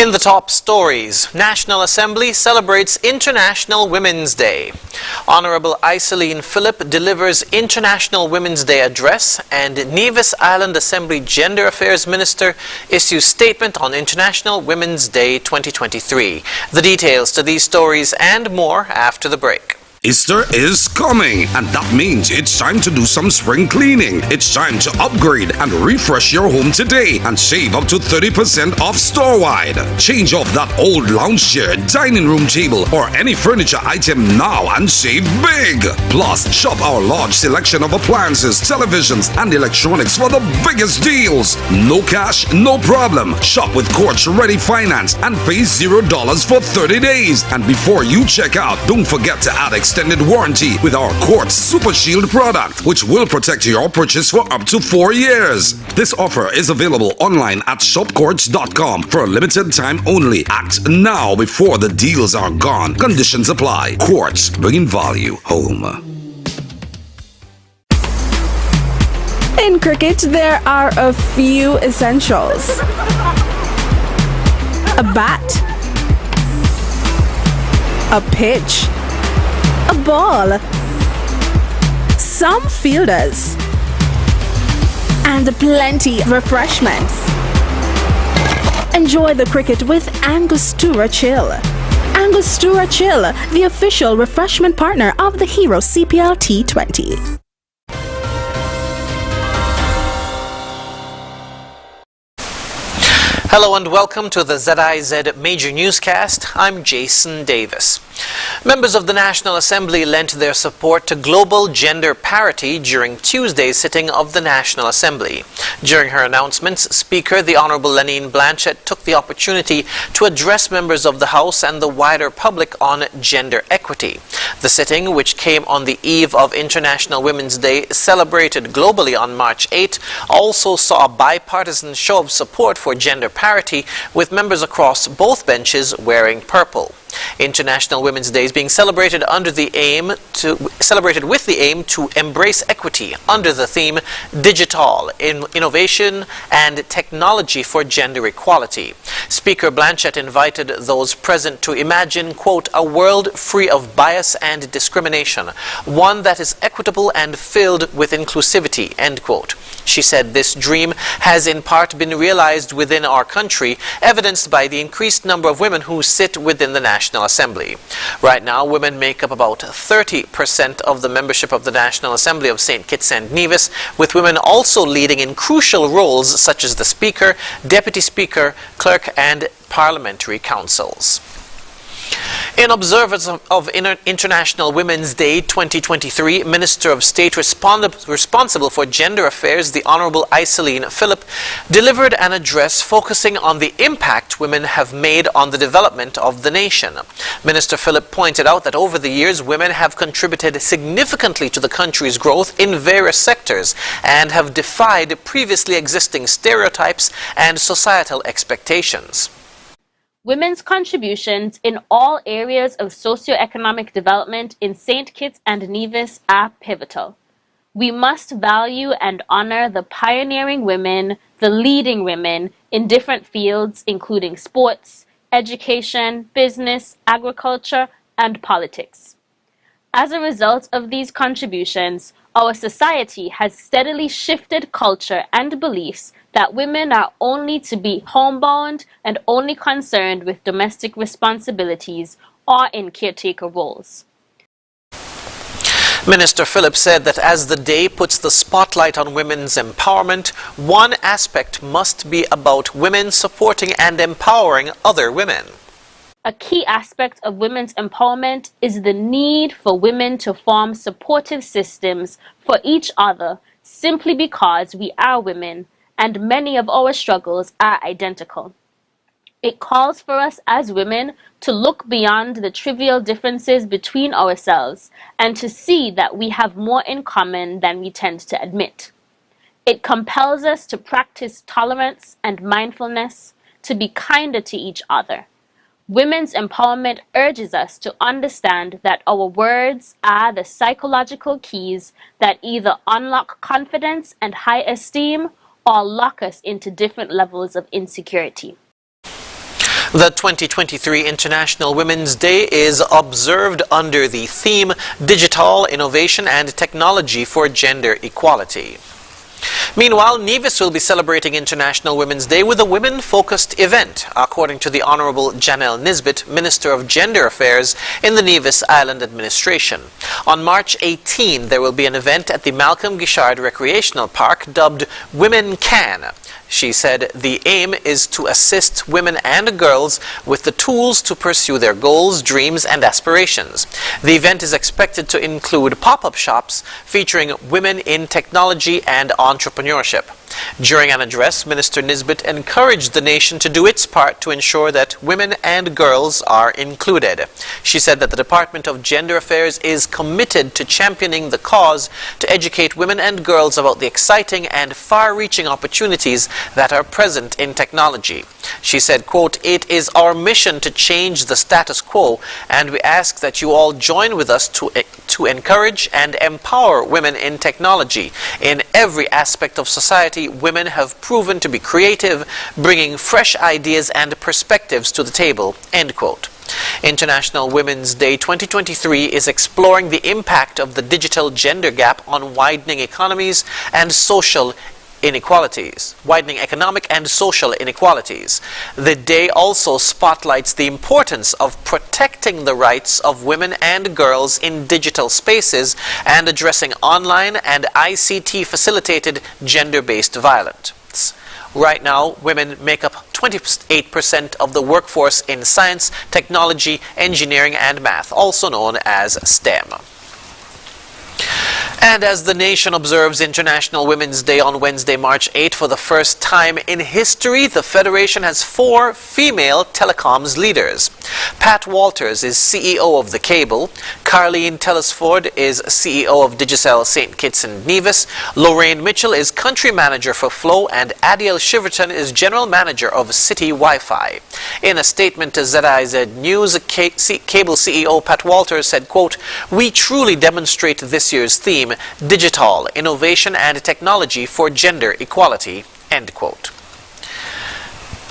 In the top stories, National Assembly celebrates International Women's Day. Honorable Iseline Phillip delivers International Women's Day address, and Nevis Island Assembly Gender Affairs Minister issues statement on International Women's Day 2023. The details to these stories and more after the break. Easter is coming, and that means it's time to do some spring cleaning. It's time to upgrade and refresh your home today and save up to 30% off store-wide. Change off that old lounge chair, dining room table, or any furniture item now and save big. Plus, shop our large selection of appliances, televisions, and electronics for the biggest deals. No cash, no problem. Shop with Quartz Ready Finance and pay $0 for 30 days. And before you check out, don't forget to add extended warranty with our Quartz Super Shield product, which will protect your purchase for up to 4 years. This offer is available online at shopquartz.com for a limited time only. Act now before the deals are gone. Conditions apply. Quartz, bringing value home. In cricket, there are a few essentials: a bat, a pitch, a ball, some fielders, and plenty of refreshments. Enjoy the cricket with Angostura Chill. Angostura Chill, the official refreshment partner of the Hero CPL T20. Hello and welcome to the ZIZ Major Newscast. I'm Jason Davis. Members of the National Assembly lent their support to global gender parity during Tuesday's sitting of the National Assembly. During her announcements, Speaker the Honourable Lenine Blanchette took the opportunity to address members of the House and the wider public on gender equity. The sitting, which came on the eve of International Women's Day, celebrated globally on March 8, also saw a bipartisan show of support for gender parity, with members across both benches wearing purple. International Women's Day is being celebrated with the aim to embrace equity under the theme Digital Innovation and Technology for Gender Equality. Speaker Blanchette invited those present to imagine, quote, a world free of bias and discrimination, one that is equitable and filled with inclusivity, end quote. She said this dream has in part been realized within our country, evidenced by the increased number of women who sit within the National Assembly. Right now, women make up about 30% of the membership of the National Assembly of St. Kitts and Nevis, with women also leading in crucial roles such as the Speaker, Deputy Speaker, Clerk, and parliamentary councils. In observance of International Women's Day 2023, Minister of State responsible for gender affairs, the Honourable Iseline Phillip, delivered an address focusing on the impact women have made on the development of the nation. Minister Phillip pointed out that over the years, women have contributed significantly to the country's growth in various sectors and have defied previously existing stereotypes and societal expectations. Women's contributions in all areas of socioeconomic development in St. Kitts and Nevis are pivotal. We must value and honor the pioneering women, the leading women in different fields, including sports, education, business, agriculture, and politics. As a result of these contributions, our society has steadily shifted culture and beliefs that women are only to be homebound and only concerned with domestic responsibilities or in caretaker roles. Minister Phillip said that as the day puts the spotlight on women's empowerment, one aspect must be about women supporting and empowering other women. A key aspect of women's empowerment is the need for women to form supportive systems for each other simply because we are women and many of our struggles are identical. It calls for us as women to look beyond the trivial differences between ourselves and to see that we have more in common than we tend to admit. It compels us to practice tolerance and mindfulness, to be kinder to each other. Women's empowerment urges us to understand that our words are the psychological keys that either unlock confidence and high esteem or lock us into different levels of insecurity. The 2023 International Women's Day is observed under the theme Digital Innovation and Technology for Gender Equality. Meanwhile, Nevis will be celebrating International Women's Day with a women-focused event, according to the Honorable Janelle Nisbet, Minister of Gender Affairs in the Nevis Island Administration. On March 18, there will be an event at the Malcolm Gishard Recreational Park dubbed Women Can. She said the aim is to assist women and girls with the tools to pursue their goals, dreams, and aspirations. The event is expected to include pop-up shops featuring women in technology and entrepreneurship. During an address, Minister Nisbet encouraged the nation to do its part to ensure that women and girls are included. She said that the Department of Gender Affairs is committed to championing the cause to educate women and girls about the exciting and far-reaching opportunities that are present in technology. She said, quote, "It is our mission to change the status quo, and we ask that you all join with us to encourage and empower women in technology. In every aspect of society, women have proven to be creative, bringing fresh ideas and perspectives to the table," end quote. International Women's Day 2023 is exploring the impact of the digital gender gap on widening economies and social inequalities, widening economic and social inequalities. The day also spotlights the importance of protecting the rights of women and girls in digital spaces and addressing online and ICT-facilitated gender-based violence. Right now, women make up 28% of the workforce in science, technology, engineering, and math, also known as STEM. And as the nation observes International Women's Day on Wednesday, March 8, for the first time in history, the Federation has 4 female telecoms leaders. Pat Walters is CEO of The Cable, Carleen Telesford is CEO of Digicel St. Kitts and Nevis, Lorraine Mitchell is Country Manager for Flow, and Adiel Shiverton is General Manager of City Wi-Fi. In a statement to ZIZ News, Cable CEO Pat Walters said, quote, "We truly demonstrate this year's theme, Digital Innovation and Technology for Gender Equality," end quote.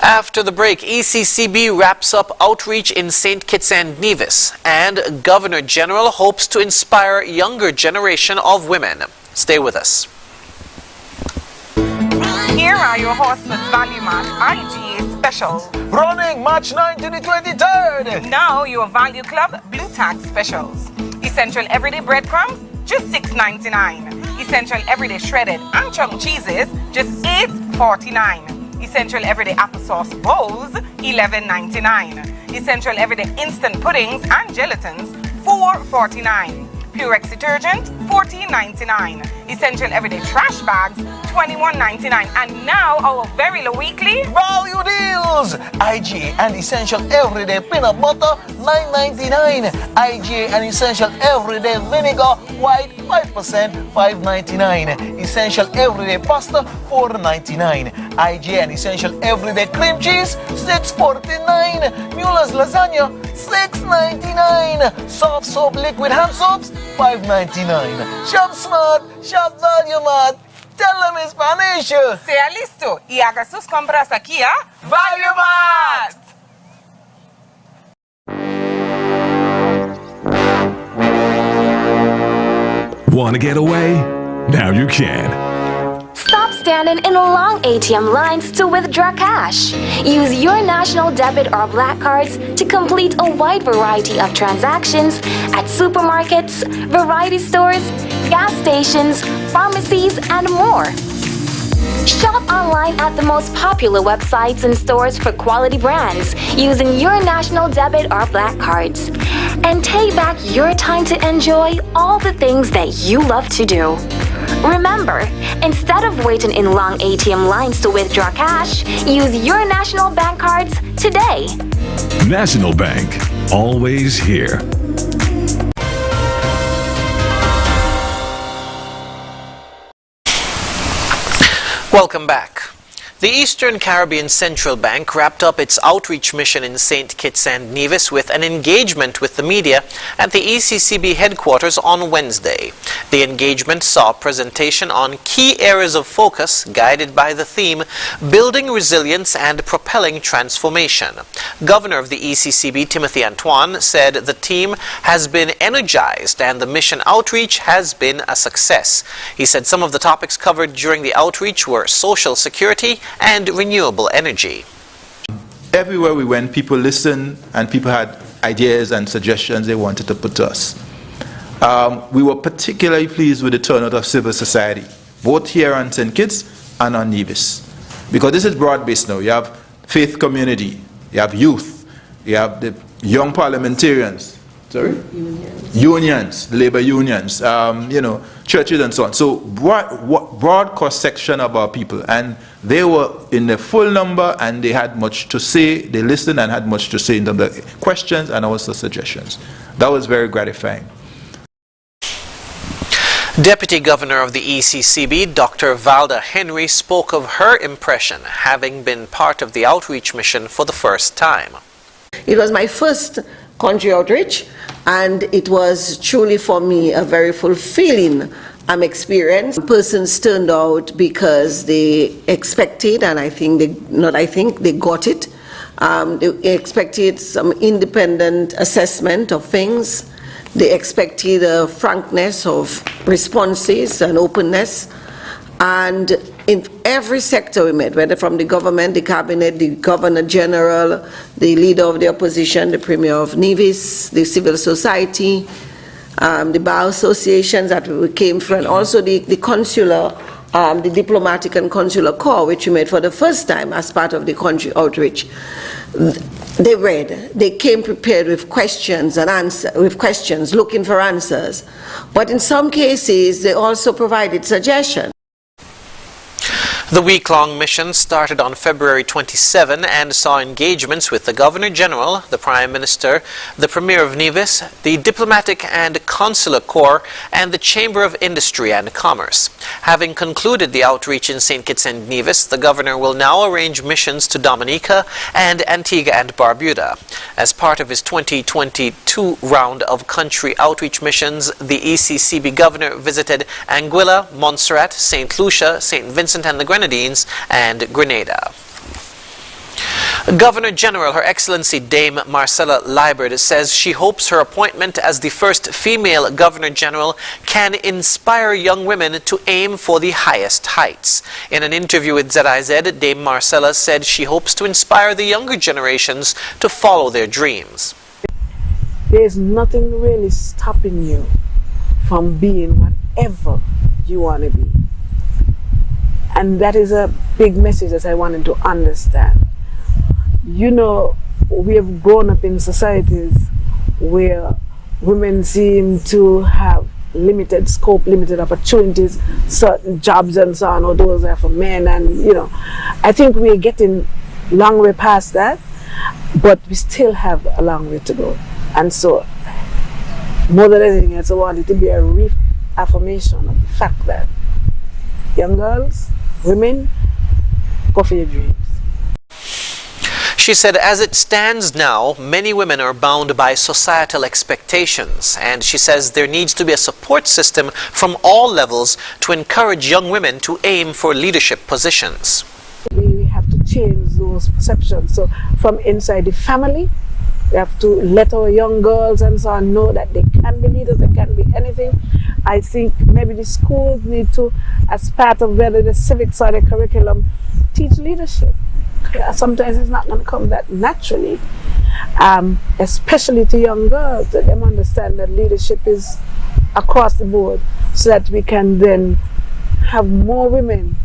After the break, ECCB wraps up outreach in St. Kitts and Nevis, and Governor General hopes to inspire younger generation of women. Stay with us. Here are your horses Value Mart IGA specials. Running March 9 to the 23rd. Now your Value Club Blue Tag specials. Essential Everyday Breadcrumbs, just $6.99. Essential Everyday Shredded and Chunk Cheeses, just $8.49. Essential Everyday Applesauce Bowls, $11.99. Essential Everyday Instant Puddings and Gelatins, $4.49. Purex Detergent, $14.99. Essential Everyday Trash Bags, $21.99. And now our very low weekly Value deals. IGA and Essential Everyday Peanut Butter, $9.99. IGA and Essential Everyday Vinegar White, 5%, $5.99. Essential Everyday Pasta, $4.99. IGA and Essential Everyday Cream Cheese, $6.49. Mueller's Lasagna, $6.99. Soft Soap Liquid Hand Soaps, $5.99. Shop smart, shop Value Mart. Tell them in Spanish. sea listo y haga sus compras aquí a Value Mart. Want to get away? Now you can. Stop standing in long ATM lines to withdraw cash. Use your national debit or black cards to complete a wide variety of transactions at supermarkets, variety stores, gas stations, pharmacies, and more. Shop online at the most popular websites and stores for quality brands using your national debit or black cards. And take back your time to enjoy all the things that you love to do. Remember, instead of waiting in long ATM lines to withdraw cash, use your national bank cards today. National Bank, always here. Welcome back. The Eastern Caribbean Central Bank wrapped up its outreach mission in St. Kitts and Nevis with an engagement with the media at the ECCB headquarters on Wednesday. The engagement saw a presentation on key areas of focus guided by the theme, Building Resilience and Propelling Transformation. Governor of the ECCB, Timothy Antoine, said the team has been energized and the mission outreach has been a success. He said some of the topics covered during the outreach were social security and renewable energy. Everywhere we went, people listened and people had ideas and suggestions they wanted to put to us. We were particularly pleased with the turnout of civil society, both here on St. Kitts and on Nevis. Because this is broad-based now. You have faith community, you have youth, you have the young parliamentarians, unions, labor unions, churches and so on. So broad cross-section of our people, and they were in the full number and they had much to say. They listened and had much to say in terms of questions and also suggestions. That was very gratifying. Deputy Governor of the ECCB, Dr. Valda Henry, spoke of her impression having been part of the outreach mission for the first time. It was my first country outreach, and it was truly for me a very fulfilling experience. Persons turned out because they expected, and they got it. They expected some independent assessment of things. They expected a frankness of responses and openness. And in every sector we met, whether from the government, the cabinet, the governor general, the leader of the opposition, the premier of Nevis, the civil society, the bar associations that we came from, and also the consular, the diplomatic and consular corps, which we met for the first time as part of the country outreach. They came prepared with questions and answers, looking for answers. But in some cases, they also provided suggestions. The week-long mission started on February 27 and saw engagements with the Governor General, the Prime Minister, the Premier of Nevis, the Diplomatic and Consular Corps, and the Chamber of Industry and Commerce. Having concluded the outreach in St. Kitts and Nevis, the Governor will now arrange missions to Dominica and Antigua and Barbuda. As part of his 2022 round of country outreach missions, the ECCB Governor visited Anguilla, Montserrat, St. Lucia, St. Vincent and the Grenadines, and Grenada. Governor General, Her Excellency Dame Marcella Liebert, says she hopes her appointment as the first female Governor General can inspire young women to aim for the highest heights. In an interview with ZIZ, Dame Marcella said she hopes to inspire the younger generations to follow their dreams. There's nothing really stopping you from being whatever you want to be. And that is a big message that I wanted to understand. You know, we have grown up in societies where women seem to have limited scope, limited opportunities, certain jobs and so on, or those are for men. And, I think we're getting a long way past that, but we still have a long way to go. And so, more than anything else, I want it to be a reaffirmation of the fact that young girls, women, go for your dreams. She said, as it stands now, many women are bound by societal expectations, and she says there needs to be a support system from all levels to encourage young women to aim for leadership positions. We have to change those perceptions. So from inside the family, we have to let our young girls and so on know that they can be leaders, they can be anything. I think maybe the schools need to, as part of whether the civics or the curriculum, teach leadership. Sometimes it's not going to come that naturally, especially to young girls, that them understand that leadership is across the board, so that we can then have more women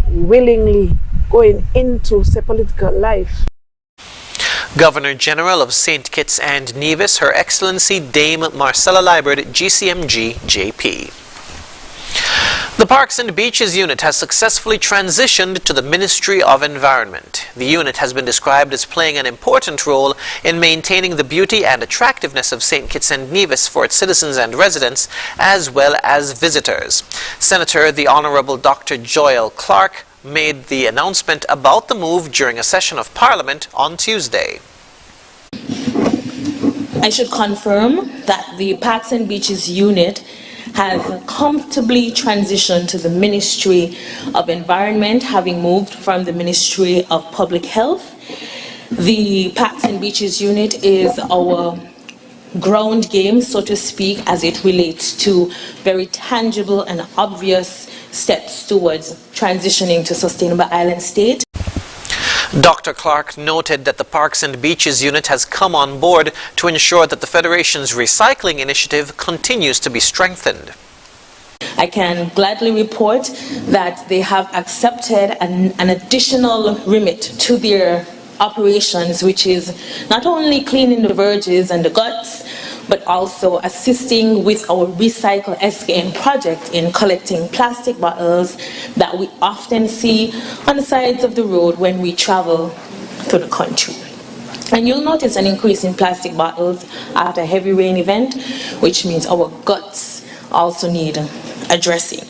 willingly going into, say, political life. Governor General of St. Kitts and Nevis, Her Excellency Dame Marcella Liebert, GCMG JP. The Parks and Beaches Unit has successfully transitioned to the Ministry of Environment. The unit has been described as playing an important role in maintaining the beauty and attractiveness of St. Kitts and Nevis for its citizens and residents, as well as visitors. Senator the Honorable Dr. Joel Clark made the announcement about the move during a session of Parliament on Tuesday. I should confirm that the Parks and Beaches unit has comfortably transitioned to the Ministry of Environment, having moved from the Ministry of Public Health. The Parks and Beaches unit is our ground game, so to speak, as it relates to very tangible and obvious steps towards transitioning to sustainable island state. Dr. Clark noted that the Parks and Beaches unit has come on board to ensure that the Federation's recycling initiative continues to be strengthened. I can gladly report that they have accepted an additional remit to their operations, which is not only cleaning the verges and the guts, but also assisting with our Recycle SKN project in collecting plastic bottles that we often see on the sides of the road when we travel through the country. And you'll notice an increase in plastic bottles after a heavy rain event, which means our guts also need addressing.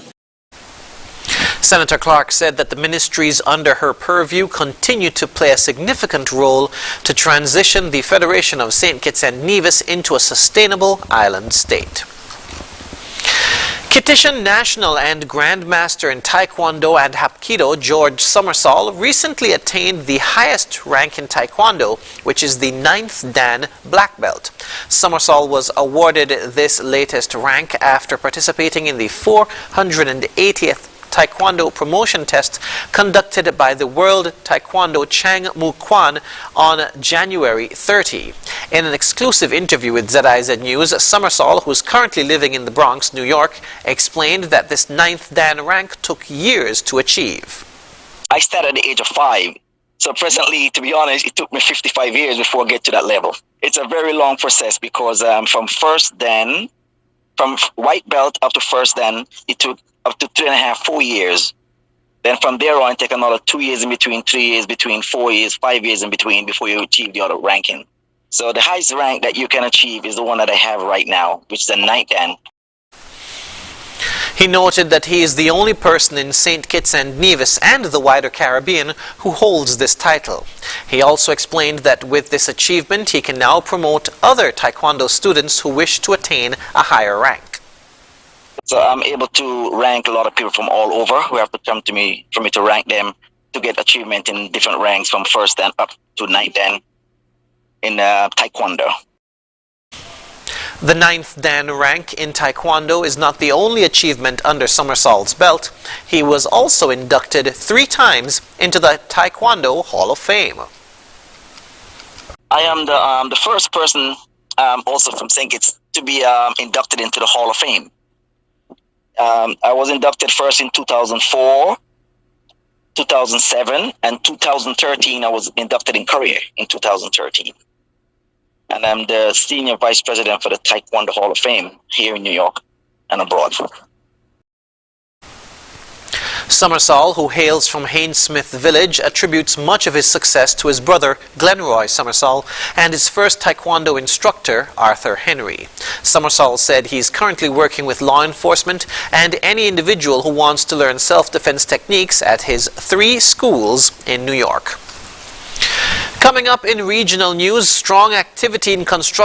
Senator Clark said that the ministries under her purview continue to play a significant role to transition the Federation of St. Kitts and Nevis into a sustainable island state. Kittitian National and Grandmaster in Taekwondo and Hapkido George Summersall recently attained the highest rank in Taekwondo, which is the 9th Dan Black Belt. Summersall was awarded this latest rank after participating in the 480th Taekwondo promotion test conducted by the World Taekwondo Chang Mu Kwan on January 30. In an exclusive interview with ZIZ News, Summersall, who is currently living in the Bronx, New York, explained that this 9th Dan rank took years to achieve. I started at the age of 5. So presently, to be honest, it took me 55 years before I get to that level. It's a very long process because from first Dan, from white belt up to first Dan, it took up to 3.5, 4 years. Then from there on, take another 2 years in between, 3 years between, 4 years, 5 years in between before you achieve the other ranking. So the highest rank that you can achieve is the one that I have right now, which is the 9th Dan. He noted that he is the only person in St. Kitts and Nevis and the wider Caribbean who holds this title. He also explained that with this achievement, he can now promote other Taekwondo students who wish to attain a higher rank. So I'm able to rank a lot of people from all over who have to come to me for me to rank them to get achievement in different ranks from first Dan up to 9th Dan in Taekwondo. The 9th Dan rank in Taekwondo is not the only achievement under Summersall's belt. He was also inducted 3 times into the Taekwondo Hall of Fame. I am the first person also from St. Kitts to be inducted into the Hall of Fame. I was inducted first in 2004, 2007, and 2013 I was inducted in Korea in 2013. And I'm the Senior Vice President for the Taekwondo Hall of Fame here in New York and abroad. Summersall, who hails from Hainesmith Village, attributes much of his success to his brother, Glenroy Summersall, and his first Taekwondo instructor, Arthur Henry. Summersall said he's currently working with law enforcement and any individual who wants to learn self-defense techniques at his 3 schools in New York. Coming up in regional news, strong activity in construction